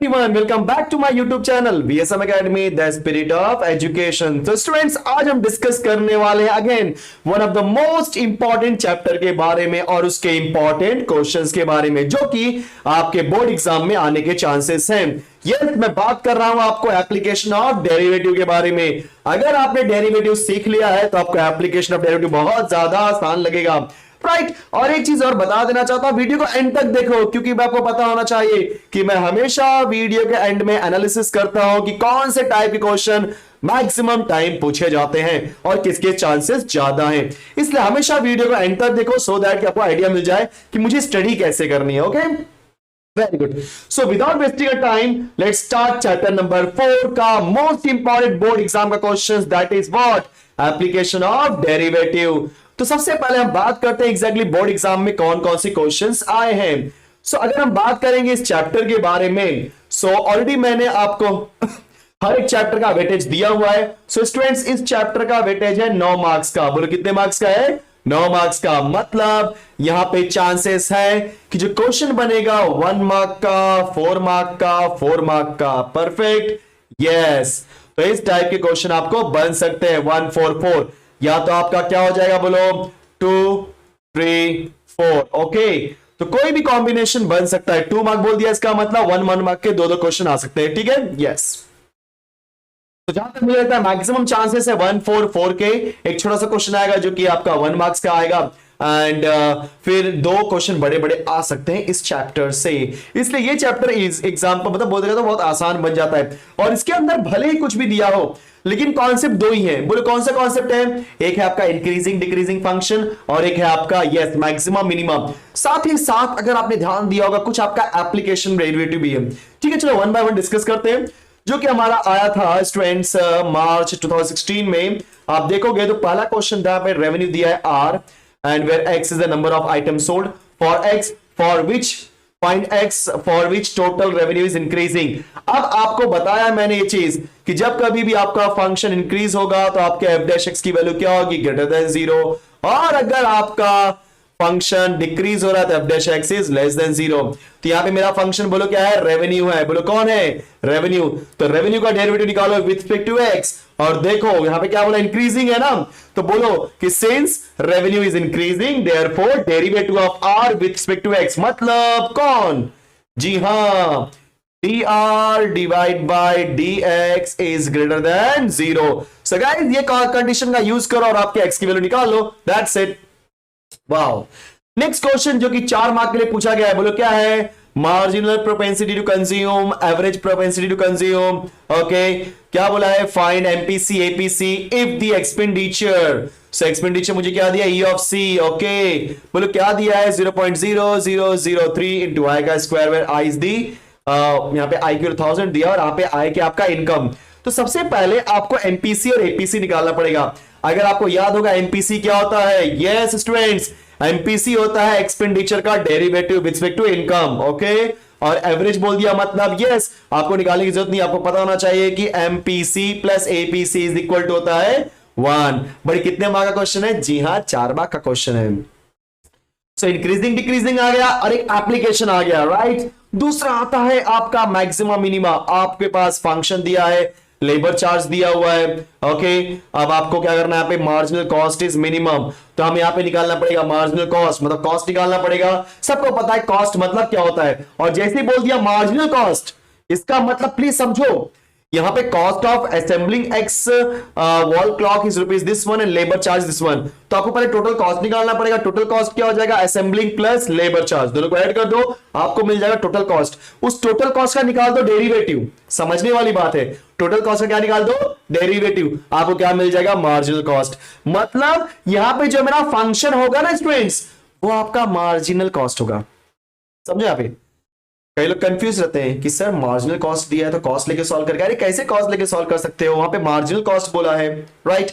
everyone, welcome back to my YouTube channel VSM Academy, the spirit of education। तो students, आज हम discuss करने वाले हैं again one of the most important chapter के बारे में और उसके इंपॉर्टेंट क्वेश्चंस के बारे में जो कि आपके बोर्ड एग्जाम में आने के चांसेस हैं। यस, मैं बात कर रहा हूं आपको एप्लीकेशन ऑफ डेरिवेटिव के बारे में। अगर आपने डेरिवेटिव सीख लिया है तो आपको एप्लीकेशन ऑफ डेरिवेटिव बहुत ज्यादा आसान लगेगा, राइट। और एक चीज और बता देना चाहता हूं, वीडियो को एंड तक देखो क्योंकि आपको पता होना चाहिए कि मैं हमेशा वीडियो के एंड में एनालिसिस करता हूं कि कौन से टाइप के क्वेश्चन मैक्सिमम टाइम पूछे जाते हैं और किसके चांसेस ज्यादा हैं। इसलिए हमेशा वीडियो को एंड तक देखो सो दैट कि आपको आइडिया मिल जाए कि मुझे स्टडी कैसे करनी है। Okay, very good. So without wasting time let's start chapter number 4 का मोस्ट इंपॉर्टेंट बोर्ड एग्जाम का question, that is what application of derivative. तो सबसे पहले हम बात करते हैं एग्जैक्टली बोर्ड एग्जाम में कौन कौन से क्वेश्चंस आए हैं। सो अगर हम बात करेंगे इस चैप्टर के बारे में, सो ऑलरेडी मैंने आपको हर एक चैप्टर का वेटेज दिया हुआ है। सो स्टूडेंट्स, इस चैप्टर का वेटेज है 9 मार्क्स का। बोलो कितने मार्क्स का है? 9 मार्क्स का। मतलब यहां पे चांसेस है कि जो क्वेश्चन बनेगा 1 मार्क का, 4 मार्क का, 4 मार्क का। Perfect, yes. तो इस टाइप के क्वेश्चन आपको बन सकते हैं 1 4 4, या तो आपका क्या हो जाएगा, बोलो 2 3 4। ओके, तो कोई भी कॉम्बिनेशन बन सकता है। 2 मार्क बोल दिया, इसका मतलब 1 मार्क के दो क्वेश्चन आ सकते हैं। ठीक है, यस। तो जहां तक मुझे लगता है मैक्सिमम चांसेस है 1 4 4 के। एक छोटा सा क्वेश्चन आएगा जो कि आपका 1 मार्क्स का आएगा एंड फिर 2 क्वेश्चन बड़े बड़े आ सकते हैं इस चैप्टर से। इसलिए ये चैप्टर इस एग्जाम पर मतलब बोल देगा तो बहुत आसान बन जाता है। और इसके अंदर भले ही कुछ भी दिया हो लेकिन कॉन्सेप्ट 2 ही है। बोलो कौन सा कॉन्सेप्ट है? एक है आपका इंक्रीजिंग डिक्रीजिंग फंक्शन और एक है आपका यस मैक्सिमम मिनिमम। साथ ही साथ अगर आपने ध्यान दिया होगा कुछ आपका एप्लीकेशन डेरिवेटिव भी है। ठीक है, चलो वन बाय वन डिस्कस करते हैं। जो कि हमारा आया था स्टूडेंट्स मार्च 2016 में। आप देखोगे तो पहला क्वेश्चन था, रेवेन्यू दिया है R and where X is the number of items sold for X for which find X for which total revenue is increasing. अब आपको बताया मैंने ये चीज कि जब कभी भी आपका फंक्शन इंक्रीज होगा तो आपके f डैश x की वैल्यू क्या होगी? Greater than 0। और अगर आपका फंक्शन डिक्रीज हो रहा है तो f dash x is less than 0। तो यहां पे मेरा फंक्शन बोलो क्या है? रेवेन्यू है। बोलो कौन है? रेवेन्यू। तो रेवेन्यू का डेरिवेटिव निकालो विद रिस्पेक्ट टू x। और देखो यहां पे क्या बोला? इंक्रीजिंग है ना, तो बोलो कि since revenue is increasing therefore derivative of r with respect to x मतलब कौन? जी हां, dr divide by dx is greater than 0। So guys ये कंडीशन का यूज करो और आपके x की वैल्यू निकालो, that's it. Wow. Next question जो कि 4 मार्क के लिए पूछा गया है, बोलो क्या है? Marginal propensity to consume, average propensity to consume. Okay, क्या बोला है? Find MPC APC if the expenditure. So expenditure मुझे क्या दिया? ई ऑफ सी। ओके, बोलो क्या दिया है? 0.0003 इंटू आई का square where I is the यहां पे आई की 1000 दिया और यहां पे आई के आपका इनकम। तो सबसे पहले आपको एमपीसी और एपीसी निकालना पड़ेगा। अगर आपको याद होगा एमपीसी क्या होता है? यस स्टूडेंट्स, एमपीसी होता है एक्सपेंडिचर का derivative with respect to income. Okay, और एवरेज बोल दिया मतलब यस आपको निकालने की जरूरत नहीं, आपको पता होना चाहिए कि MPC plus APC is equal to होता है 1। बड़ी कितने मार्क का क्वेश्चन है? जी हां, 4 मार्क का क्वेश्चन है। सो इंक्रीजिंग डिक्रीजिंग आ गया और एक एप्लीकेशन आ गया, राइट। दूसरा आता है आपका मैक्सिमम मिनिमा। आपके पास फंक्शन दिया है, लेबर चार्ज दिया हुआ है। ओके, अब आपको क्या करना है? यहाँ पे मार्जिनल कॉस्ट इज मिनिमम, तो हम यहाँ पे निकालना पड़ेगा मार्जिनल कॉस्ट, मतलब कॉस्ट निकालना पड़ेगा। सबको पता है कॉस्ट मतलब क्या होता है। और जैसे ही बोल दिया मार्जिनल कॉस्ट, इसका मतलब प्लीज समझो, यहां पे cost of assembling x wall clock is rupees this one and labour charge this one. तो आपको पहले टोटल कॉस्ट निकालना पड़ेगा। टोटल कॉस्ट क्या हो जाएगा? असेंबलिंग प्लस लेबर चार्ज, दोनों को ऐड कर दो, आपको मिल जाएगा टोटल कॉस्ट। उस टोटल कॉस्ट का निकाल दो डेरिवेटिव। समझने वाली बात है, टोटल कॉस्ट का क्या निकाल दो? डेरिवेटिव। आपको क्या मिल जाएगा? Marginal cost. मतलब यहां पे जो मेरा फंक्शन होगा ना स्टूडेंट्स, वो आपका मार्जिनल कॉस्ट होगा। समझे? यहाँ पे कई लोग कंफ्यूज रहते हैं कि सर मार्जिनल कॉस्ट दिया है तो कॉस्ट लेके सॉल्व करके, अरे कैसे कॉस्ट लेके सॉल्व कर सकते हो? वहां पे मार्जिनल कॉस्ट बोला है, राइट।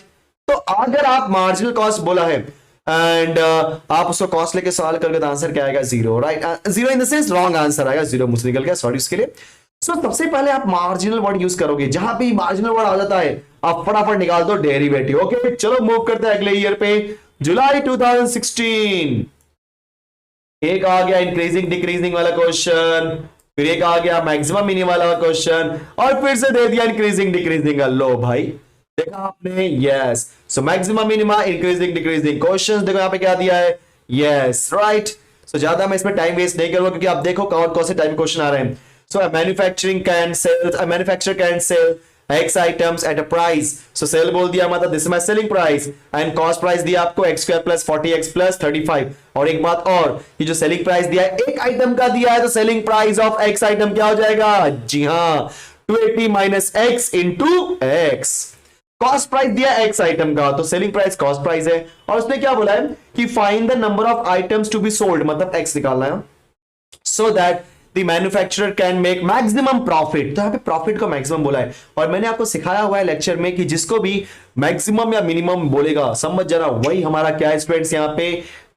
तो अगर आप मार्जिनल कॉस्ट बोला है एंड आप उसको कॉस्ट लेके सॉल्व करके तो आंसर क्या आएगा? 0, right. 0 in the sense wrong answer आएगा, 0 मुझसे निकल गया, सॉरी उसके लिए। सो सबसे पहले आप मार्जिनल वर्ड यूज करोगे। जहां पे मार्जिनल वर्ड आ जाता है आप फटाफट निकाल दो डेरिवेटिव। ओके, चलो मूव करते हैं अगले ईयर पे। जुलाई 2016 एक आ गया इंक्रीजिंग डिक्रीजिंग वाला क्वेश्चन। फिर एक आ गया मैक्सिमम मिनिमम वाला क्वेश्चन, और फिर से दे दिया इंक्रीजिंग डिक्रीजिंग। लो भाई देखा आपने, yes. So maximum minima increasing decreasing questions देखो यहाँ पे क्या दिया है, यस राइट। सो ज्यादा मैं इसमें टाइम वेस्ट नहीं करूंगा क्योंकि आप देखो कौन कौन से टाइम क्वेश्चन आ रहे हैं। So manufacturing can sell, manufacture can sell x items at a price, so sell बोल दिया मतलब this is my selling price, and cost price दिया आपको x square plus 40x plus 35। और एक बात और, ये जो सेलिंग प्राइस दिया है एक आइटम का दिया है, तो selling price of x item क्या हो जाएगा, जी हाँ 280 minus x into x। Cost price दिया x आइटम का, तो सेलिंग प्राइस कॉस्ट प्राइस है। और उसने क्या बोला है कि find the number of items to be sold, मतलब x निकालना है, so that the manufacturer can make maximum profit. तो यहाँ पे प्रॉफिट को मैक्सिमम बोला है, और मैंने आपको सिखाया हुआ है लेक्चर में कि जिसको भी मैक्सिमम या मिनिमम बोलेगा समझ जाना वही हमारा क्या है स्टूडेंट्स यहाँ पे,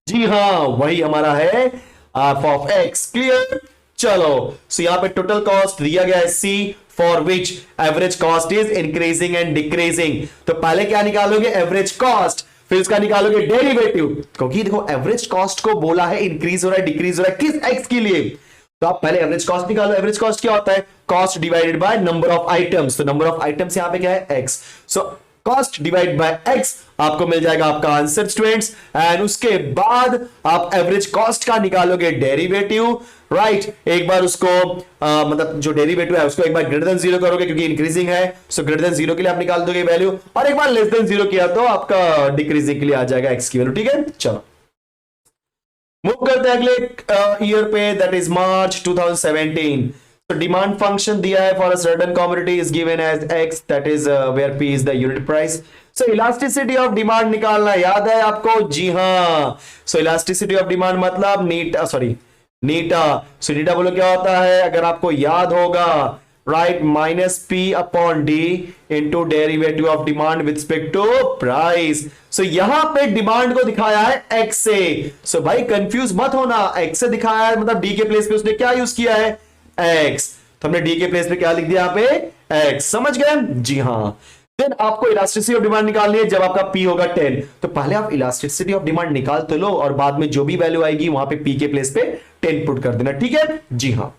जी हाँ वही हमारा है f ऑफ x। क्लियर, चलो। सो यहाँ पे टोटल कॉस्ट दिया गया है c for which average cost is increasing and decreasing. तो पहले क्या निकालोगे, एवरेज कॉस्ट, फिर उसका निकालोगे डेरिवेटिव, क्योंकि देखो एवरेज कॉस्ट को बोला है इंक्रीज हो रहा है डिक्रीज हो रहा है किस x के लिए, तो आप पहले एवरेज कॉस्ट निकालो। एवरेज कॉस्ट क्या होता है, cost divided by number of items, तो नंबर ऑफ आइटम्स यहां पे क्या है x, so cost divide by x आपको मिल जाएगा आपका आंसर स्टूडेंट्स। एंड उसके बाद आप एवरेज कॉस्ट का निकालोगे डेरिवेटिव, राइट। एक बार उसको मतलब जो डेरिवेटिव है उसको एक बार ग्रेटर देन जीरो करोगे क्योंकि इंक्रीजिंग है, सो ग्रेटर देन जीरो के लिए आप निकाल दोगे वैल्यू, और एक बार लेस देन जीरो किया तो आपका डिक्रीजिंग के लिए आ जाएगा x की वैल्यू। ठीक है, चलो मूव करते हैं अगले ईयर पे, दैट इज मार्च 2017। तो डिमांड फंक्शन दिया है for a certain commodity is given as x, that is where p is the unit price. So elasticity of demand निकालना याद है आपको, जी हाँ। सो इलास्टिसिटी ऑफ डिमांड मतलब नीटा, सॉरी नीटा। सो नीटा बोलो क्या होता है, अगर आपको याद होगा, right, minus P upon D into derivative of demand with respect to price. So यहां पे डिमांड को दिखाया है x से, सो भाई कंफ्यूज मत होना, x से दिखाया है मतलब d के प्लेस पे उसने क्या यूज किया है, x, तो हमने d के प्लेस पे क्या लिख दिया यहाँ पे x, समझ गए, जी हाँ। देन आपको इलास्टिसिटी ऑफ डिमांड निकालनी है जब आपका p होगा 10, तो पहले आप इलास्टिसिटी ऑफ डिमांड निकाल तो लो, और बाद में जो भी वैल्यू आएगी वहां पे p के प्लेस पे 10 पुट कर देना, ठीक है, जी हाँ।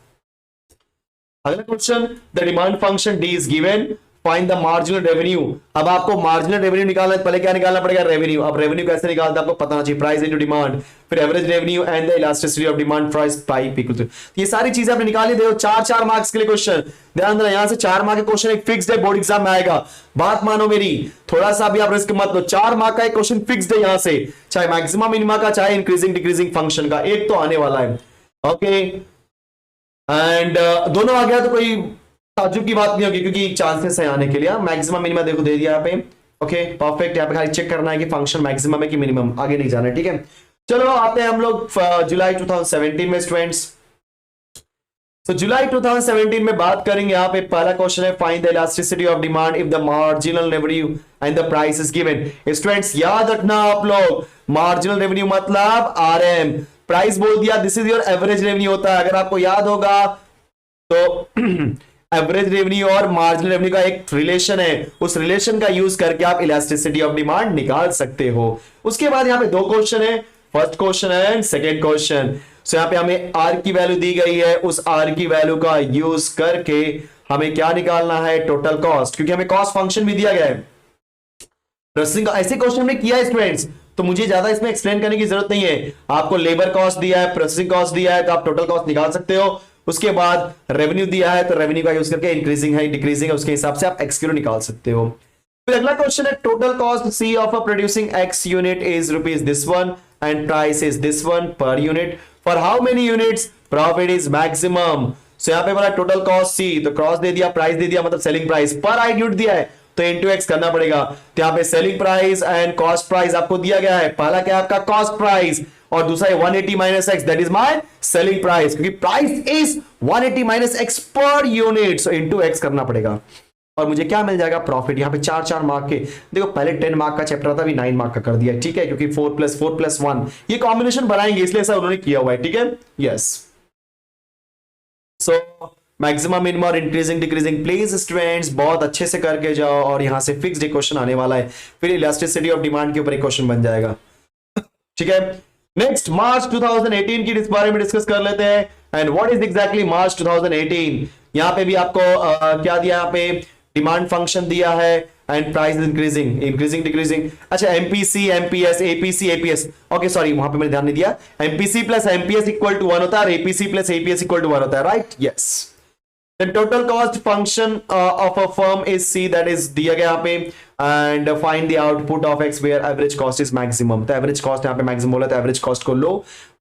अगला question, the demand function D is given, find the marginal revenue. अब आपको मार्जिनल रेवेन्यू निकालना है, पहले क्या निकालना पड़ेगा, रेवेन्यू। अब रेवेन्यू कैसे निकालते हैं आपको पता होना चाहिए, प्राइस इनटू डिमांड, फिर average revenue and the elasticity of demand price pi equal to, ये सारी चीजें आपने निकाली। देखो 4-4 मार्क्स के लिए क्वेश्चन, ध्यान देना, यहां से 4 मार्क के क्वेश्चन एक फिक्स्ड है, बोर्ड एग्जाम में आएगा, बात मानो मेरी, थोड़ा सा भी आप रिस्क मत लो, 4 मार्क का एक क्वेश्चन फिक्स्ड है यहां से, चाहे मैक्सिमम मिनिमा का चाहे इंक्रीजिंग डिक्रीजिंग फंक्शन का, एक तो आने वाला है, ओके। एंड दोनों आ गया तो कोई ताज्जुब की बात नहीं होगी क्योंकि चांसेस है आने के लिए। मैक्सिमम मिनिमम देखो दे दिया यहाँ पे, ओके परफेक्ट। यहाँ पे खाली चेक करना है कि फंक्शन मैक्सिमम है कि मिनिमम, आगे नहीं जाना है, ठीक है। चलो आते हैं हम लोग जुलाई 2017 में स्टूडेंट्स। तो जुलाई 2017 में बात करेंगे, यहाँ पे पहला क्वेश्चन है, find the elasticity of demand if the marginal revenue and the price is given. Students याद रखना आप लोग, मार्जिनल रेवेन्यू मतलब आरएम, प्राइस बोल दिया this is your average revenue होता है, अगर आपको याद होगा तो एवरेज रेवेन्यू और मार्जिनल रेवेन्यू का एक रिलेशन है, उस रिलेशन का यूज करके आप इलास्टिसिटी ऑफ डिमांड निकाल सकते हो। उसके बाद यहाँ पे 2 क्वेश्चन है, first question and second question. So यहाँ पे हमें आर की वैल्यू दी गई है, उस आर की वैल्यू का यूज करके हमें क्या निकालना है, टोटल कॉस्ट, क्योंकि हमें कॉस्ट फंक्शन भी दिया गया है प्रोसेसिंग का। ऐसे क्वेश्चन हमने किया है स्टूडेंट्स, तो मुझे ज्यादा इसमें एक्सप्लेन करने की जरूरत नहीं है। आपको लेबर कॉस्ट दिया है, प्रोसेसिंग कॉस्ट दिया है, तो आप टोटल कॉस्ट निकाल सकते हो। उसके बाद रेवेन्यू दिया है, तो रेवेन्यू का यूज करके इंक्रीजिंग है डिक्रीजिंग है उसके हिसाब से आप एक्स किलो निकाल सकते हो। फिर अगला क्वेश्चन है, total cost C of a producing X unit is rupees this one and price is this one per unit, for how many units profit is maximum. So यहाँ पे बोला टोटल कॉस्ट सी, तो क्रॉस दे दिया, price दे दिया मतलब selling price, पर I unit दिया है तो इंटू एक्स करना पड़ेगा। तो यहाँ पे selling price and cost price आपको दिया गया है, पहला क्या आपका कॉस्ट प्राइस और दूसरा 180 minus X, that is my selling price, क्योंकि price is 180 minus X per unit, so into X करना पड़ेगा। और मुझे क्या मिल जाएगा, प्रॉफिट। यहाँ पे 4-4 मार्क के, देखो पहले 10 मार्क का चैप्टर था, अभी 9 मार्क का कर दिया, ठीक है, क्योंकि 4 + 4 + 1 ये कॉम्बिनेशन बनाएंगे, इसलिए ऐसा उन्होंने किया हुआ है, ठीक है, यस। सो मैक्सिमम मिनिमम और इंक्रीजिंग डिक्रीजिंग, प्लीज स्टूडेंट्स बहुत अच्छे से करके जाओ, और यहां से फिक्स्ड क्वेश्चन आने वाला है, फिर इलास्टिसिटी ऑफ डिमांड के ऊपर एक क्वेश्चन बन जाएगा, ठीक है। नेक्स्ट मार्च 2018 की इस बारे में डिस्कस कर लेते हैं। एंड व्हाट इज एग्जैक्टली मार्च 2018? यहां पे भी आपको क्या दिया, यहां पे डिमांड फंक्शन दिया है and price increasing increasing decreasing. अच्छा, MPC MPS APC APS, okay sorry वहां पे मैंने ध्यान नहीं दिया। MPC plus MPS equal to 1 होता है और APC plus APS equal to 1 होता है, right? Yes. The total cost function of a firm is C, that is दिया गया यहाँ पे, and find the output of X where average cost is maximum। तो average cost यहाँ पे maximum बोला, तो average cost को लो,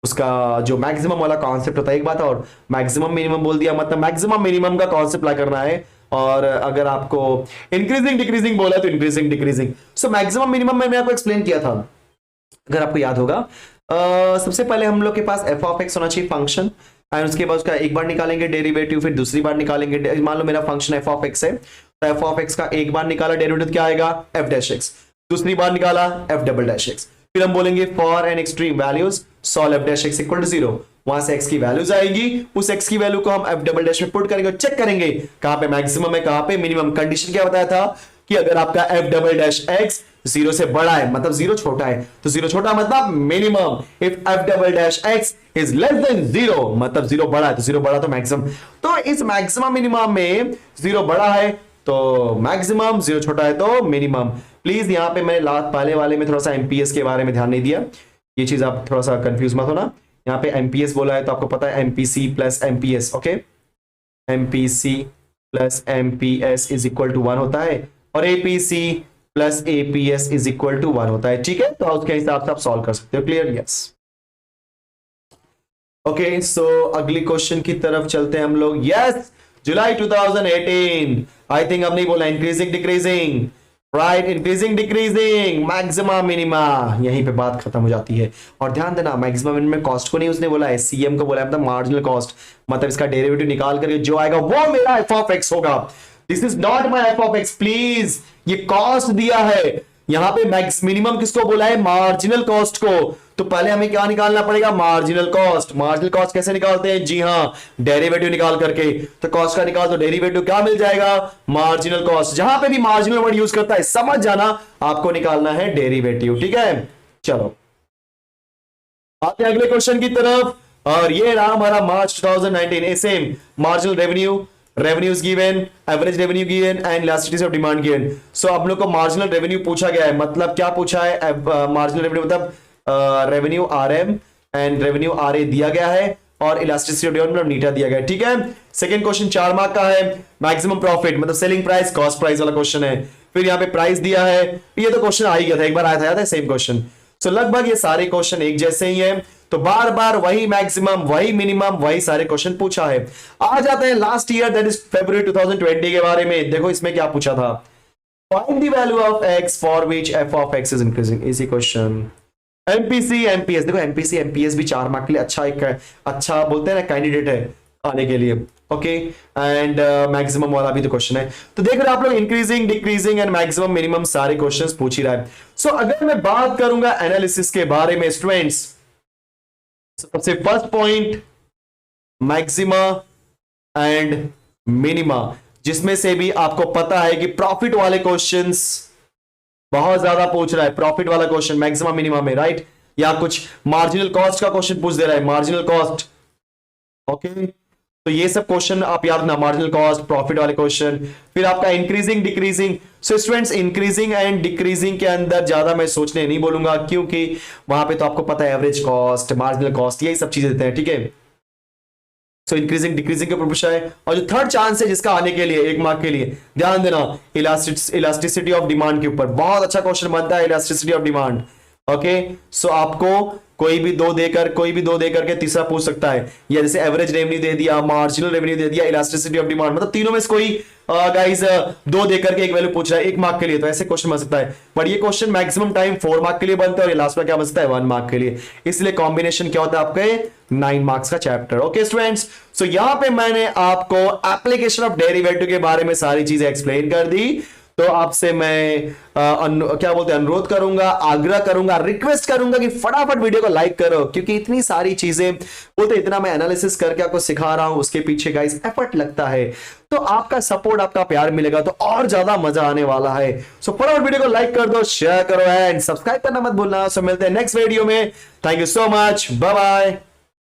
उसका जो maximum वाला concept होता है एक बात, और maximum minimum बोल दिया, मतलब maximum minimum का concept ला करना है। और अगर आपको increasing decreasing बोला तो increasing decreasing। So maximum minimum मैंने आपको explain किया था, अगर आपको याद होगा। सबसे पहले हम लोग के पास f of x होना चाहिए फंक्शन, एंड उसके बाद उसका एक बार निकालेंगे डेरिवेटिव, फिर दूसरी बार निकालेंगे। मान लो मेरा फंक्शन f ऑफ x है, तो f ऑफ x का एक बार निकाला डेरिवेटिव क्या आएगा, f डैश x, दूसरी बार निकाला f डबल डैश x, फिर हम बोलेंगे for an extreme values solve f dash x equal to 0। वहां से x की वैल्यूज आएगी, उस x की वैल्यू को हम f डबल डैश में पुट करेंगे, चेक करेंगे कहां पे मैक्सिमम है कहां पे मिनिमम। कंडीशन क्या बताया था कि अगर आपका f डबल डैश x 0 से बड़ा है मतलब 0 छोटा है, तो 0 छोटा मतलब minimum. If f double dash x is less than 0 मतलब 0 बड़ा है, तो 0 बड़ा तो मैक्सिमम। तो इस मैक्सिमम मिनिमम में 0 बड़ा है तो मैक्सिमम, 0 छोटा है तो मिनिमम। प्लीज यहां पे मैंने पहले वाले में थोड़ा सा एमपीएस के बारे में ध्यान नहीं दिया, ये चीज आप थोड़ा सा कंफ्यूज मत होना। यहाँ पे एमपीएस बोला है तो आपको पता है MPC plus MPS, okay, MPC plus MPS is equal to 1 होता है, और APC plus APS is equal to 1 होता है, ठीक है? तो उसके हिसाब से आप सॉल्व कर सकते हो। क्लियर? यस। ओके, सो अगली क्वेश्चन की तरफ चलते हैं हम लोग। यस, जुलाई 2018, आई थिंक अब नहीं बोला increasing decreasing, right? Increasing decreasing, maxima minima, यहीं पे बात खत्म हो जाती है। और ध्यान देना मैक्सिमम मिनिमम कॉस्ट को नहीं उसने बोला है, सीएम को बोला है, मतलब मार्जिनल कॉस्ट, मतलब इसका डेरिवेटिव निकाल करके जो आएगा वो मेरा एफ ऑफ एक्स होगा। This is not my F of x, please, ये कॉस्ट दिया है। यहां पे मैक्स मिनिमम किसको बोला है, मार्जिनल कॉस्ट को। तो पहले हमें क्या निकालना पड़ेगा, मार्जिनल कॉस्ट। मार्जिनल कॉस्ट कैसे निकालते हैं, जी हां, डेरिवेटिव निकाल करके। तो कॉस्ट का निकाल तो डेरिवेटिव क्या मिल जाएगा, मार्जिनल कॉस्ट। जहां पे भी मार्जिनल वर्ड यूज करता है समझ जाना, आपको निकालना है डेरिवेटिव, ठीक है? चलो आते हैं अगले क्वेश्चन की तरफ, और ये रहा हमारा मार्च 2019। Same marginal revenue, revenues given, average revenue given and elasticity of demand given। so आप लोग को marginal revenue पूछा गया है, मतलब क्या पूछा है, marginal revenue मतलब revenue RM and revenue RA दिया गया है, और elasticity of demand मतलब नीटा दिया गया है, ठीक है? सेकंड क्वेश्चन 4 मार्क का है, मैक्सिमम प्रॉफिट मतलब सेलिंग प्राइस कॉस्ट प्राइस वाला क्वेश्चन है। फिर यहाँ पे प्राइस दिया है, ये तो क्वेश्चन आ ही गया था, एक बार आया था सेम क्वेश्चन। सो लगभग ये सारे क्वेश्चन एक जैसे ही है, तो बार बार वही मैक्सिमम वही मिनिमम वही सारे क्वेश्चन पूछा है। आ जाते हैं लास्ट ईयर, दैट इज फरवरी 2020 के बारे में। देखो इसमें क्या पूछा था, find the value of x for which f of x is increasing. Easy question. MPC MPS, देखो एमपीसी एमपीएस भी 4 मार्क के लिए अच्छा बोलते हैं ना कैंडिडेट है आने के लिए, ओके? एंड मैक्सिमम वाला भी तो क्वेश्चन है। तो देख रहे आप लोग increasing decreasing and maximum minimum सारे क्वेश्चंस पूछ ही रहा है। सो अगर मैं बात करूंगा एनालिसिस के बारे में स्टूडेंट्स, सबसे first point maxima and minima, जिसमें से भी आपको पता है कि प्रॉफिट वाले क्वेश्चंस बहुत ज्यादा पूछ रहा है, प्रॉफिट वाला क्वेश्चन मैक्सिमा मिनिमा में, राइट? या कुछ मार्जिनल कॉस्ट का क्वेश्चन पूछ दे रहा है, मार्जिनल कॉस्ट, ओके? तो ये सब क्वेश्चन आप याद रखना, मार्जिनल कॉस्ट, प्रॉफिट वाले क्वेश्चन। फिर आपका increasing decreasing. So students increasing and decreasing के अंदर ज्यादा मैं सोचने नहीं बोलूंगा, क्योंकि वहां पे तो आपको पता है एवरेज कॉस्ट, मार्जिनल कॉस्ट, यही सब चीजें देते हैं, ठीक है? सो इंक्रीजिंग डिक्रीजिंग के ऊपर पूछा है। और जो थर्ड चांस है जिसका आने के लिए 1 मार्क के लिए, ध्यान देना, इलास्टिसिटी ऑफ डिमांड के ऊपर बहुत अच्छा क्वेश्चन बनता है, इलास्टिसिटी ऑफ डिमांड, ओके? सो आपको कोई भी दो देकर के तीसरा पूछ सकता है, या जैसे एवरेज रेवेन्यू दे दिया, मार्जिनल रेवेन्यू दे दिया, इलास्टिसिटी ऑफ डिमांड, मतलब तीनों में से कोई गाइस 2 देकर के एक वैल्यू पूछ रहा है 1 मार्क के लिए, तो ऐसे क्वेश्चन बन सकता है। बट ये क्वेश्चन मैक्सिमम टाइम 4 मार्क के लिए बनता है, और लास्ट में क्या बचता है 1 मार्क के लिए। इसलिए कॉम्बिनेशन क्या होता है आपके 9 मार्क्स का चैप्टर, ओके स्टूडेंट्स? सो यहां पे मैंने आपको एप्लीकेशन ऑफ डेरिवेटिव के बारे में सारी चीजें एक्सप्लेन कर दी। तो आपसे मैं क्या बोलते हैं, अनुरोध करूंगा, आग्रह करूंगा, रिक्वेस्ट करूंगा कि फटाफट वीडियो को लाइक करो, क्योंकि इतनी सारी चीजें बोलते, इतना मैं एनालिसिस करके आपको सिखा रहा हूं, उसके पीछे गाइस एफर्ट लगता है। तो आपका सपोर्ट, आपका प्यार मिलेगा तो और ज्यादा मजा आने वाला है। सो फटाफट वीडियो को लाइक कर दो, शेयर करो एंड सब्सक्राइब करना मत भूलना। सो मिलते हैं नेक्स्ट वीडियो में। Thank you so much, bye bye.